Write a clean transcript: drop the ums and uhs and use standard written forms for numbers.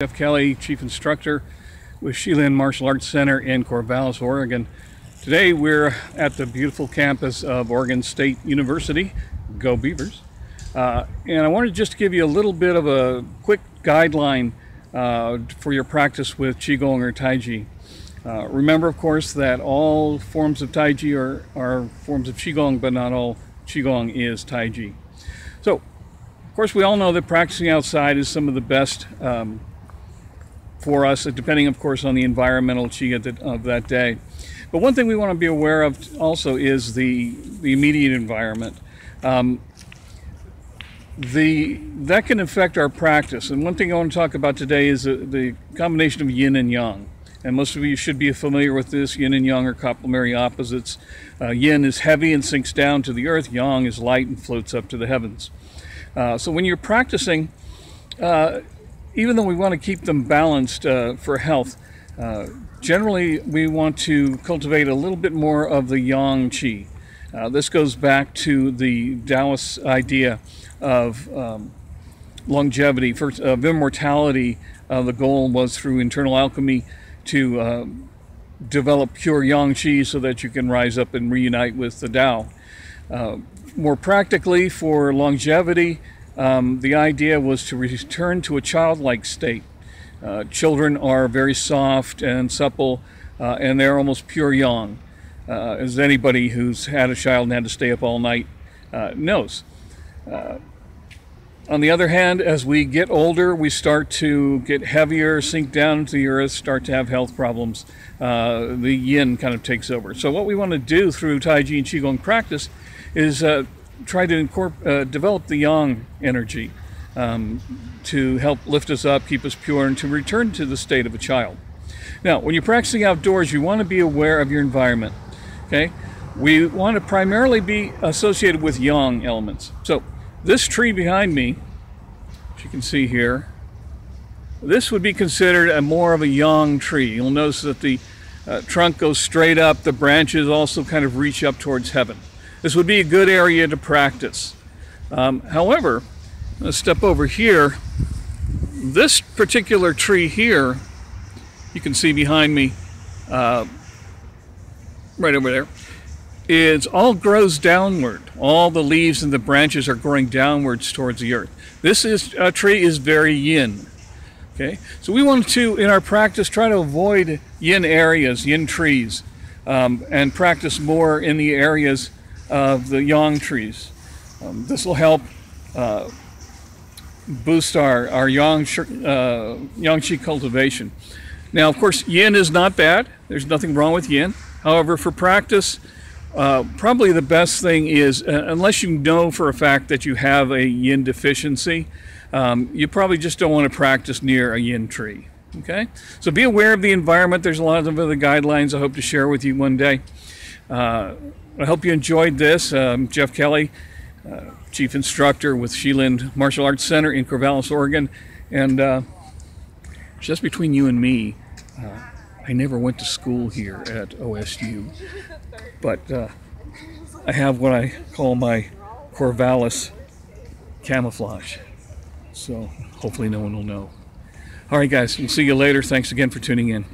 Jeff Kelly, Chief Instructor with Xilin Martial Arts Center in Corvallis, Oregon. Today we're at the beautiful campus of Oregon State University. Go Beavers. And I wanted just to give you a little bit of a quick guideline for your practice with Qigong or Taiji. Remember, of course, that all forms of Taiji are forms of Qigong, but not all Qigong is Taiji. So, of course, we all know that practicing outside is some of the best for us, depending, of course, on the environmental Qi of that day. But one thing we want to be aware of also is the immediate environment. That can affect our practice. And one thing I want to talk about today is the combination of Yin and Yang. And most of you should be familiar with this. Yin and Yang are complementary opposites. Yin is heavy and sinks down to the earth. Yang is light and floats up to the heavens. So when you're practicing, even though we want to keep them balanced for health, generally we want to cultivate a little bit more of the Yang Qi. This goes back to the Taoist idea of longevity, of immortality. The goal was through internal alchemy to develop pure Yang Qi so that you can rise up and reunite with the Tao. More practically, for longevity, the idea was to return to a childlike state. Children are very soft and supple, and they're almost pure Yang, as anybody who's had a child and had to stay up all night knows. On the other hand, as we get older, we start to get heavier, sink down to the earth, start to have health problems. The yin kind of takes over. So what we want to do through Taiji and Qigong practice is try to develop the yang energy to help lift us up, keep us pure, and to return to the state of a child. Now, when you're practicing outdoors, you want to be aware of your environment. Okay, we want to primarily be associated with yang elements. So this tree behind me, as you can see here, this would be considered more of a yang tree. You'll notice that the trunk goes straight up, the branches also kind of reach up towards heaven. This would be a good area to practice. However, let's step over here. This particular tree here, you can see behind me, right over there, it all grows downward. All the leaves and the branches are growing downwards towards the earth. This tree is very yin. Okay, so we want to, in our practice, try to avoid yin areas, yin trees, and practice more in the areas of the yang trees. This will help boost our yang Qi cultivation. Now, of course, yin is not bad. There's nothing wrong with yin. However, for practice, probably the best thing is, unless you know for a fact that you have a yin deficiency, you probably just don't want to practice near a yin tree. Okay? So be aware of the environment. There's a lot of other guidelines I hope to share with you one day. I hope you enjoyed this. Jeff Kelly, Chief Instructor with Xilin Martial Arts Center in Corvallis, Oregon. And just between you and me, I never went to school here at OSU, but I have what I call my Corvallis camouflage. So hopefully no one will know. All right, guys, we'll see you later. Thanks again for tuning in.